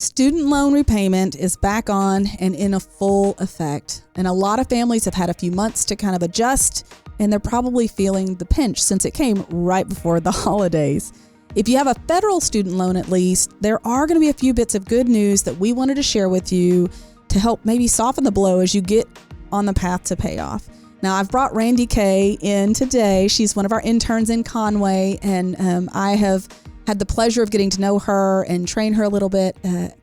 Student loan repayment is back on and in a full effect. And a lot of families have had a few months to kind of adjust, and they're probably feeling the pinch since it came right before the holidays. If you have a federal student loan, at least, there are going to be a few bits of good news that we wanted to share with you to help maybe soften the blow as you get on the path to payoff. Now, I've brought RandeeK in today. She's one of our interns in Conway, and I have had the pleasure of getting to know her and train her a little bit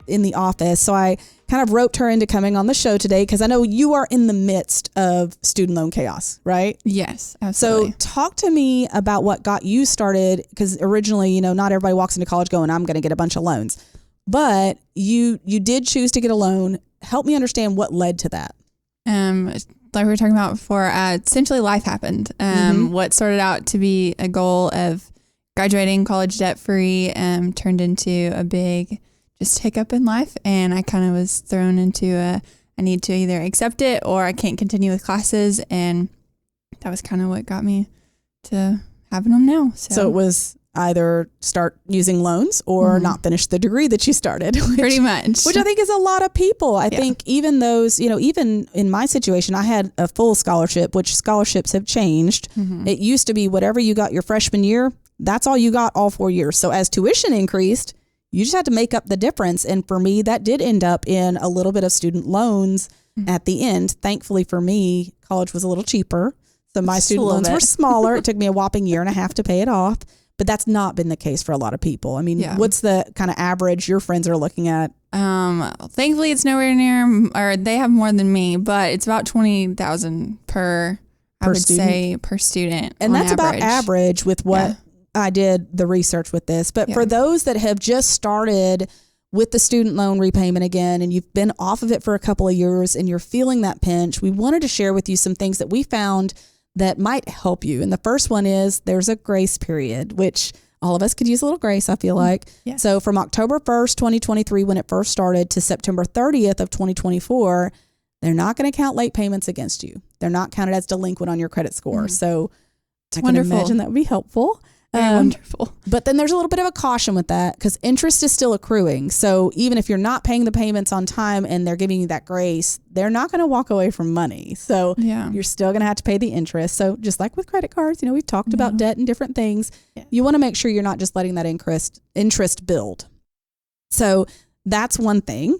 in the office. So I kind of roped her into coming on the show today because I know you are in the midst of student loan chaos, right? Yes, absolutely. So talk to me about what got you started, because originally, not everybody walks into college going, I'm going to get a bunch of loans. But you did choose to get a loan. Help me understand what led to that. Like we were talking about before, essentially life happened. What started out to be a goal of graduating college debt free turned into a big just hiccup in life. And I kind of was thrown into I need to either accept it or I can't continue with classes. And that was kind of what got me to having them now. So it was either start using loans or not finish the degree that you started. Pretty much. Which I think is a lot of people. I think even those, even in my situation, I had a full scholarship, which scholarships have changed. It used to be whatever you got your freshman year, that's all you got all 4 years. So as tuition increased, you just had to make up the difference. And for me, that did end up in a little bit of student loans at the end. Thankfully for me, college was a little cheaper. So my student loans were smaller. It took me a whopping year and a half to pay it off. But that's not been the case for a lot of people. I mean, what's the kind of average your friends are looking at? Thankfully, it's nowhere near, or they have more than me, but it's about $20,000 per student. And that's about average with what I did the research with this. But for those that have just started with the student loan repayment again, and you've been off of it for a couple of years and you're feeling that pinch, we wanted to share with you some things that we found that might help you. And the first one is there's a grace period, which all of us could use a little grace, I feel like. Yeah. So from October 1st, 2023, when it first started, to September 30th of 2024, they're not going to count late payments against you. They're not counted as delinquent on your credit score. So I can imagine that would be helpful. Wonderful. But then there's a little bit of a caution with that because interest is still accruing. So even if you're not paying the payments on time and they're giving you that grace, they're not going to walk away from money. So you're still going to have to pay the interest. So just like with credit cards, we've talked about debt and different things. Yeah. You want to make sure you're not just letting that interest build. So that's one thing.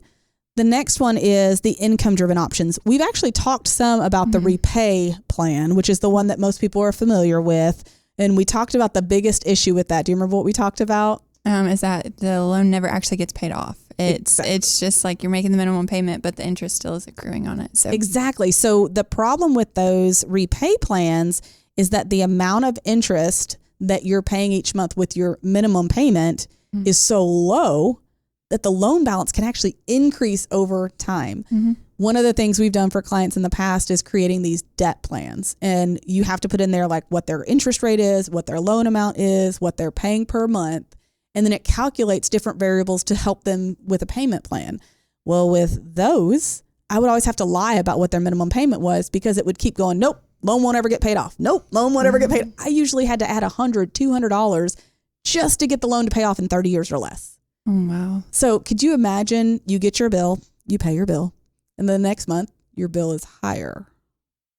The next one is the income-driven options. We've actually talked some about the repay plan, which is the one that most people are familiar with. And we talked about the biggest issue with that. Do you remember what we talked about? Is that the loan never actually gets paid off. It's just like you're making the minimum payment, but the interest still is accruing on it. So exactly. So the problem with those repay plans is that the amount of interest that you're paying each month with your minimum payment is so low that the loan balance can actually increase over time. One of the things we've done for clients in the past is creating these debt plans. And you have to put in there like what their interest rate is, what their loan amount is, what they're paying per month. And then it calculates different variables to help them with a payment plan. Well, with those, I would always have to lie about what their minimum payment was because it would keep going, nope, loan won't ever get paid off. Nope, loan won't ever get paid. I usually had to add $100, $200 just to get the loan to pay off in 30 years or less. Oh, wow. So could you imagine you get your bill, you pay your bill, and the next month, your bill is higher.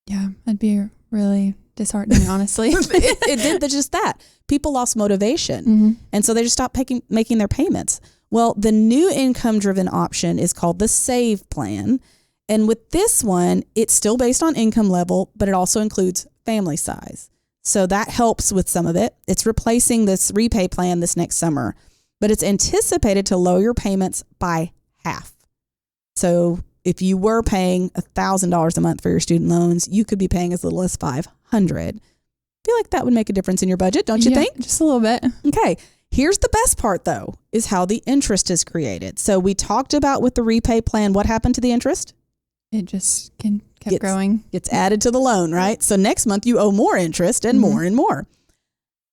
Yeah, that'd be really disheartening, honestly. it did just that. People lost motivation. And so they just stopped making their payments. Well, the new income-driven option is called the SAVE plan. And with this one, it's still based on income level, but it also includes family size. So that helps with some of it. It's replacing this repay plan this next summer, but it's anticipated to lower your payments by half. So if you were paying $1,000 a month for your student loans, you could be paying as little as $500. I feel like that would make a difference in your budget, don't you think? Just a little bit. Okay. Here's the best part, though, is how the interest is created. So we talked about with the repay plan, what happened to the interest? It just kept growing. It's added to the loan, right? So next month you owe more interest and more and more.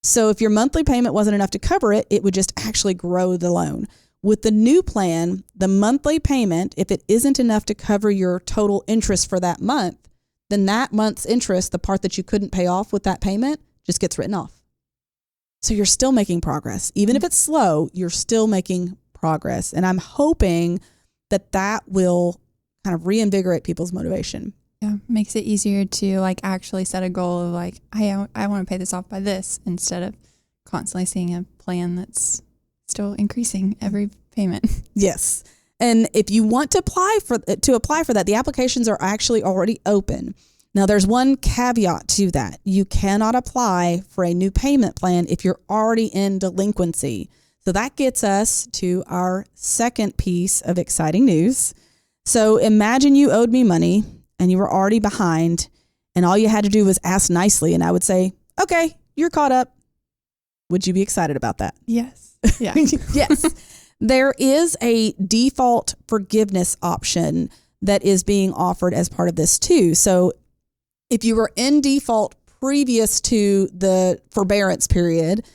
So if your monthly payment wasn't enough to cover it, it would just actually grow the loan. With the new plan, the monthly payment, if it isn't enough to cover your total interest for that month, then that month's interest, the part that you couldn't pay off with that payment, just gets written off. So you're still making progress. Even if it's slow, you're still making progress. And I'm hoping that that will kind of reinvigorate people's motivation. Yeah, makes it easier to like actually set a goal of like, I want to pay this off by this, instead of constantly seeing a plan that's still increasing every payment. Yes. And if you want to apply for that, the applications are actually already open. Now, there's one caveat to that. You cannot apply for a new payment plan if you're already in delinquency. So that gets us to our second piece of exciting news. So imagine you owed me money and you were already behind, and all you had to do was ask nicely, and I would say, okay, you're caught up. Would you be excited about that? Yes. Yeah. Yes. There is a default forgiveness option that is being offered as part of this too. So if you were in default previous to the forbearance period,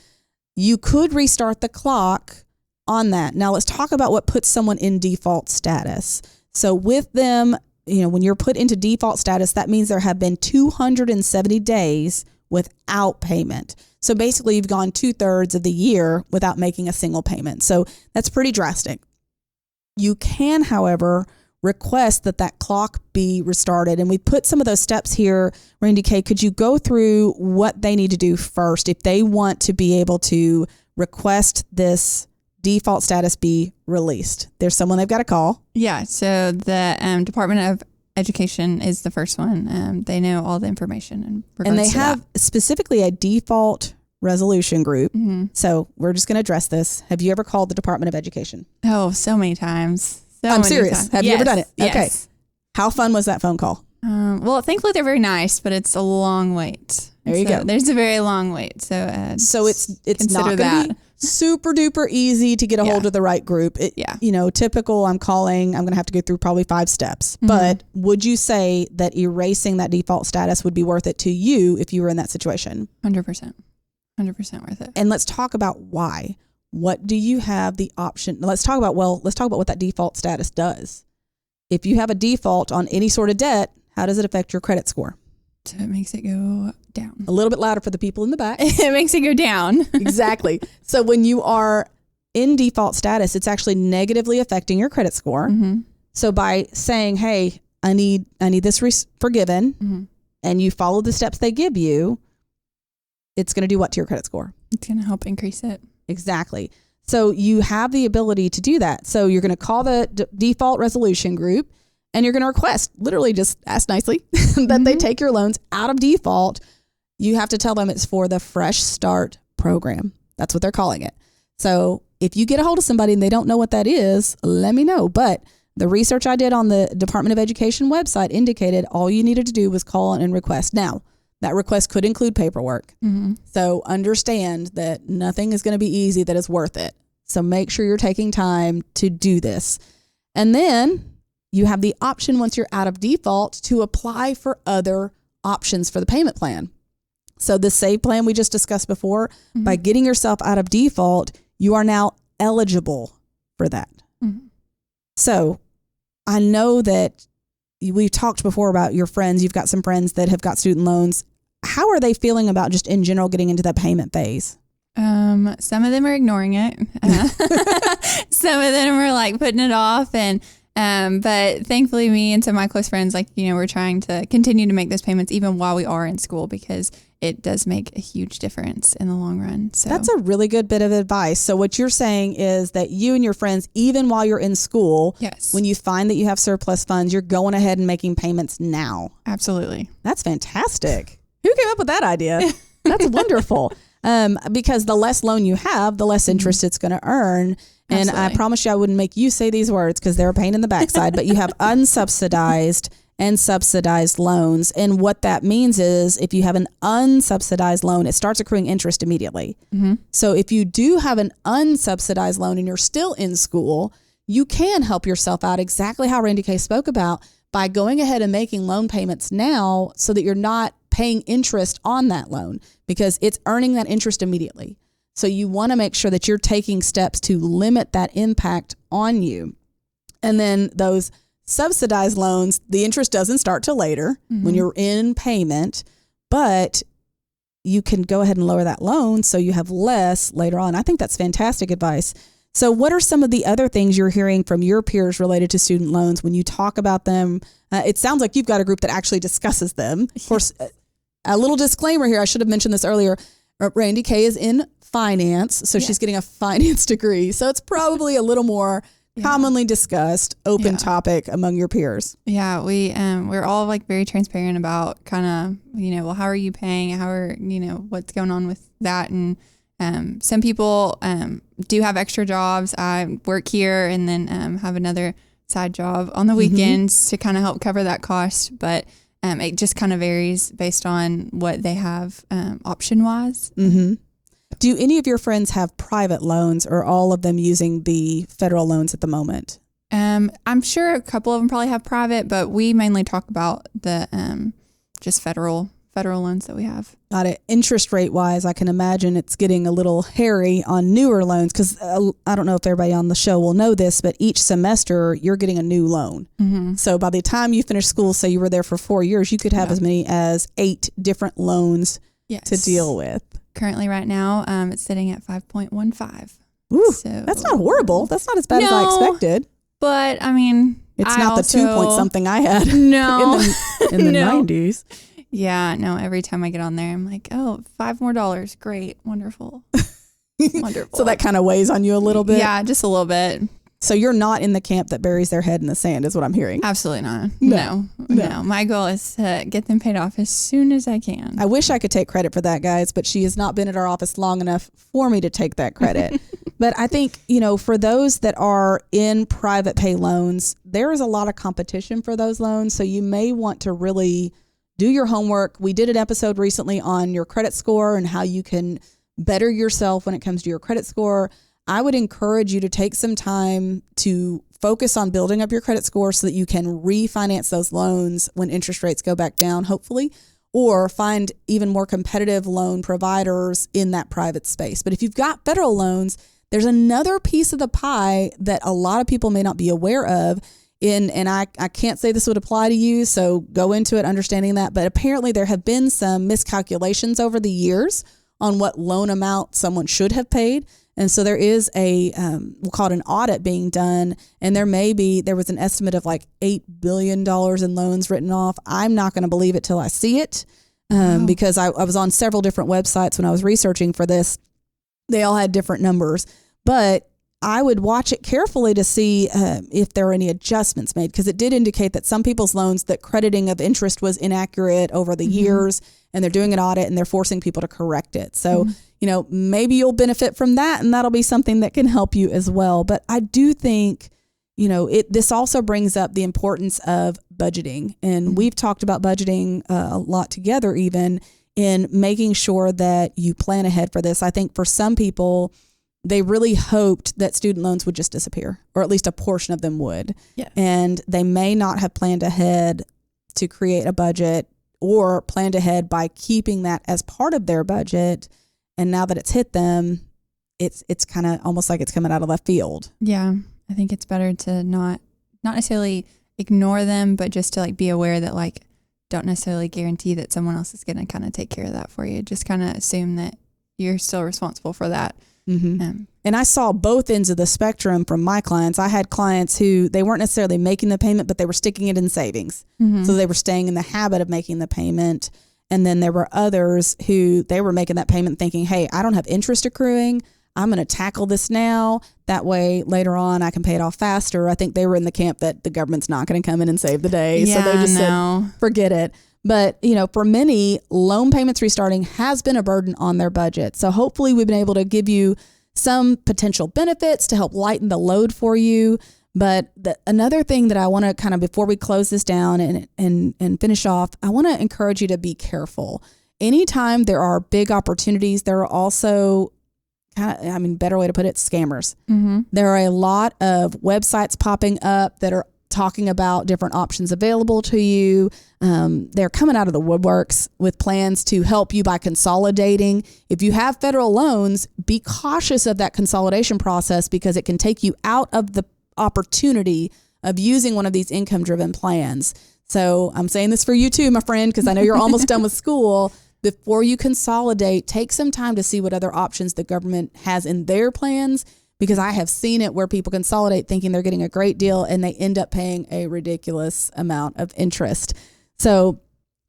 you could restart the clock on that. Now let's talk about what puts someone in default status. So with them, when you're put into default status, that means there have been 270 days without payment. So basically you've gone 2/3 of the year without making a single payment. So that's pretty drastic. You can, however, request that clock be restarted. And we put some of those steps here. RandeeK, could you go through what they need to do first if they want to be able to request this default status be released? There's someone they've got to call. Yeah. So the Department of Education is the first one. They know all the information in regards and they to have that. Specifically a default resolution group. Mm-hmm. So we're just going to address this. Have you ever called the Department of Education? Oh, so many times. I'm serious. Have you ever done it? Yes. Okay. How fun was that phone call? Well, thankfully they're very nice, but it's a long wait. There you go. There's a very long wait. So it's not going to be super duper easy to get a hold of the right group. Typical, I'm going to have to go through probably 5 steps. Mm-hmm. But would you say that erasing that default status would be worth it to you if you were in that situation? 100%. 100% worth it. And let's talk about why. What do you have the option? Let's talk about what that default status does. If you have a default on any sort of debt, how does it affect your credit score? So it makes it go down. A little bit louder for the people in the back. It makes it go down. Exactly. So when you are in default status, it's actually negatively affecting your credit score. Mm-hmm. So by saying, hey, I need this forgiven, mm-hmm. and you follow the steps they give you, it's going to do what to your credit score? It's going to help increase it. Exactly. So you have the ability to do that. So you're going to call the default resolution group, and you're going to request, literally just ask nicely, that mm-hmm. they take your loans out of default. You have to tell them it's for the Fresh Start program. That's what they're calling it. So if you get a hold of somebody and they don't know what that is, let me know. But the research I did on the Department of Education website indicated all you needed to do was call and request. Now, that request could include paperwork. Mm-hmm. So understand that nothing is going to be easy that is worth it. So make sure you're taking time to do this. And then you have the option, once you're out of default, to apply for other options for the payment plan. So the save plan we just discussed before, mm-hmm. by getting yourself out of default, you are now eligible for that. Mm-hmm. So I know that we've talked before about your friends. You've got some friends that have got student loans. How are they feeling about just in general getting into that payment phase? Some of them are ignoring it. Some of them are like putting it off, but thankfully me and some of my close friends, we're trying to continue to make those payments even while we are in school, because it does make a huge difference in the long run. So that's a really good bit of advice. So what you're saying is that you and your friends, even while you're in school, yes, when you find that you have surplus funds, you're going ahead and making payments now. Absolutely. That's fantastic. Who came up with that idea? That's wonderful. Because the less loan you have, the less interest it's going to earn. And absolutely. I promise you I wouldn't make you say these words because they're a pain in the backside, but you have unsubsidized and subsidized loans. And what that means is if you have an unsubsidized loan, it starts accruing interest immediately. Mm-hmm. So if you do have an unsubsidized loan and you're still in school, you can help yourself out exactly how RandeeK spoke about by going ahead and making loan payments now so that you're not paying interest on that loan because it's earning that interest immediately. So you want to make sure that you're taking steps to limit that impact on you. And then those subsidized loans, the interest doesn't start till later mm-hmm. when you're in payment, but you can go ahead and lower that loan so you have less later on. I think that's fantastic advice. So what are some of the other things you're hearing from your peers related to student loans when you talk about them? It sounds like you've got a group that actually discusses them. Of course, a little disclaimer here. I should have mentioned this earlier. RandeeK is in finance, so she's getting a finance degree. So it's probably a little more commonly discussed, open topic among your peers. Yeah, we're all like very transparent about kind of, well, how are you paying? How are, what's going on with that? And some people do have extra jobs. I work here and then have another side job on the weekends to kind of help cover that cost. But it just kind of varies based on what they have option-wise. Mm-hmm. Do any of your friends have private loans, or all of them using the federal loans at the moment? I'm sure a couple of them probably have private, but we mainly talk about the just federal loans that we have. Got it. Interest rate wise, I can imagine it's getting a little hairy on newer loans because I don't know if everybody on the show will know this, but each semester you're getting a new loan. Mm-hmm. So by the time you finish school, say you were there for 4 years, you could have as many as 8 different loans to deal with. Currently right now, it's sitting at 5.15. Ooh, so, that's not horrible. That's not as bad as I expected. But I mean, it's not the 2 point something I had in the 90s. Yeah, no, every time I get on there, I'm like, oh, $5 more. Great. Wonderful. Wonderful. So that kind of weighs on you a little bit? Yeah, just a little bit. So you're not in the camp that buries their head in the sand is what I'm hearing. Absolutely not. No. My goal is to get them paid off as soon as I can. I wish I could take credit for that, guys, but she has not been at our office long enough for me to take that credit. But I think, for those that are in private pay loans, there is a lot of competition for those loans. So you may want to really do your homework. We did an episode recently on your credit score and how you can better yourself when it comes to your credit score. I would encourage you to take some time to focus on building up your credit score so that you can refinance those loans when interest rates go back down, hopefully, or find even more competitive loan providers in that private space. But if you've got federal loans, there's another piece of the pie that a lot of people may not be aware of. And I can't say this would apply to you, so go into it understanding that. But apparently there have been some miscalculations over the years on what loan amount someone should have paid. And so there is we'll call it an audit being done. And there was an estimate of like $8 billion in loans written off. I'm not going to believe it till I see it because I was on several different websites when I was researching for this. They all had different numbers. But I would watch it carefully to see if there are any adjustments made, because it did indicate that some people's loans, that crediting of interest was inaccurate over the years, and they're doing an audit and they're forcing people to correct it. So, maybe you'll benefit from that, and that'll be something that can help you as well. But I do think, this also brings up the importance of budgeting. And we've talked about budgeting a lot together, even in making sure that you plan ahead for this. I think for some people, they really hoped that student loans would just disappear, or at least a portion of them would. Yeah. And they may not have planned ahead to create a budget, or planned ahead by keeping that as part of their budget. And now that it's hit them, it's kind of almost like it's coming out of left field. Yeah. I think it's better to not necessarily ignore them, but just to be aware that don't necessarily guarantee that someone else is going to kind of take care of that for you. Just kind of assume that you're still responsible for that. Mm-hmm. And I saw both ends of the spectrum from my clients. I had clients who they weren't necessarily making the payment, but they were sticking it in savings. Mm-hmm. So they were staying in the habit of making the payment. And then there were others who they were making that payment thinking, hey, I don't have interest accruing. I'm going to tackle this now. That way later on I can pay it off faster. I think they were in the camp that the government's not going to come in and save the day. Yeah, so they just said, forget it. But, for many, loan payments restarting has been a burden on their budget. So hopefully we've been able to give you some potential benefits to help lighten the load for you. But another thing that I want to kind of, before we close this down and finish off, I want to encourage you to be careful. Anytime there are big opportunities, there are also better way to put it, scammers. Mm-hmm. There are a lot of websites popping up that are talking about different options available to you. They're coming out of the woodworks with plans to help you by consolidating. If you have federal loans, be cautious of that consolidation process, because it can take you out of the opportunity of using one of these income-driven plans. So I'm saying this for you too, my friend, because I know you're almost done with school. Before you consolidate, take some time to see what other options the government has in their plans, because I have seen it where people consolidate thinking they're getting a great deal and they end up paying a ridiculous amount of interest. So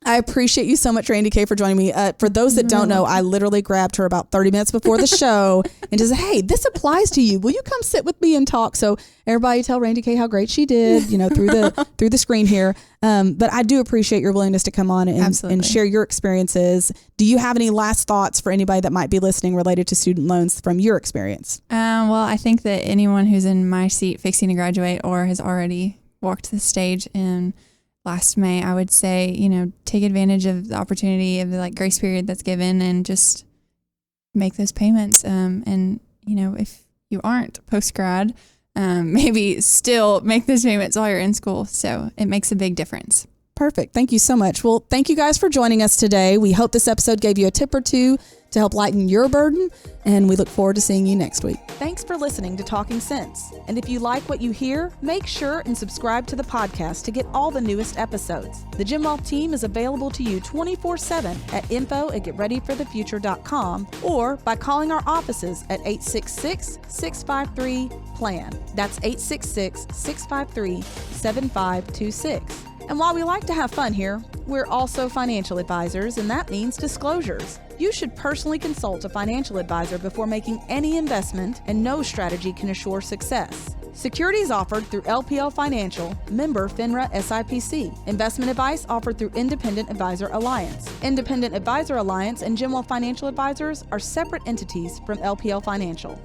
I appreciate you so much, RandeeK, for joining me. For those that don't know, I literally grabbed her about 30 minutes before the show and just said, hey, this applies to you. Will you come sit with me and talk? So everybody tell RandeeK how great she did, through the screen here. But I do appreciate your willingness to come on and share your experiences. Do you have any last thoughts for anybody that might be listening related to student loans from your experience? Well, I think that anyone who's in my seat fixing to graduate or has already walked the stage in last May, I would say, take advantage of the opportunity of the grace period that's given and just make those payments. And if you aren't post-grad, maybe still make those payments while you're in school. So it makes a big difference. Perfect. Thank you so much. Well, thank you guys for joining us today. We hope this episode gave you a tip or two to help lighten your burden, and we look forward to seeing you next week. Thanks for listening to Talking Sense. And if you like what you hear, make sure and subscribe to the podcast to get all the newest episodes. The Gym Wealth team is available to you 24/7 at info@getreadyforthefuture.com or by calling our offices at 866-653-PLAN. That's 866-653-7526. And while we like to have fun here, we're also financial advisors, and that means disclosures. You should personally consult a financial advisor before making any investment, and no strategy can assure success. Securities offered through LPL Financial, member FINRA SIPC. Investment advice offered through Independent Advisor Alliance. Independent Advisor Alliance and Gym Wealth Financial Advisors are separate entities from LPL Financial.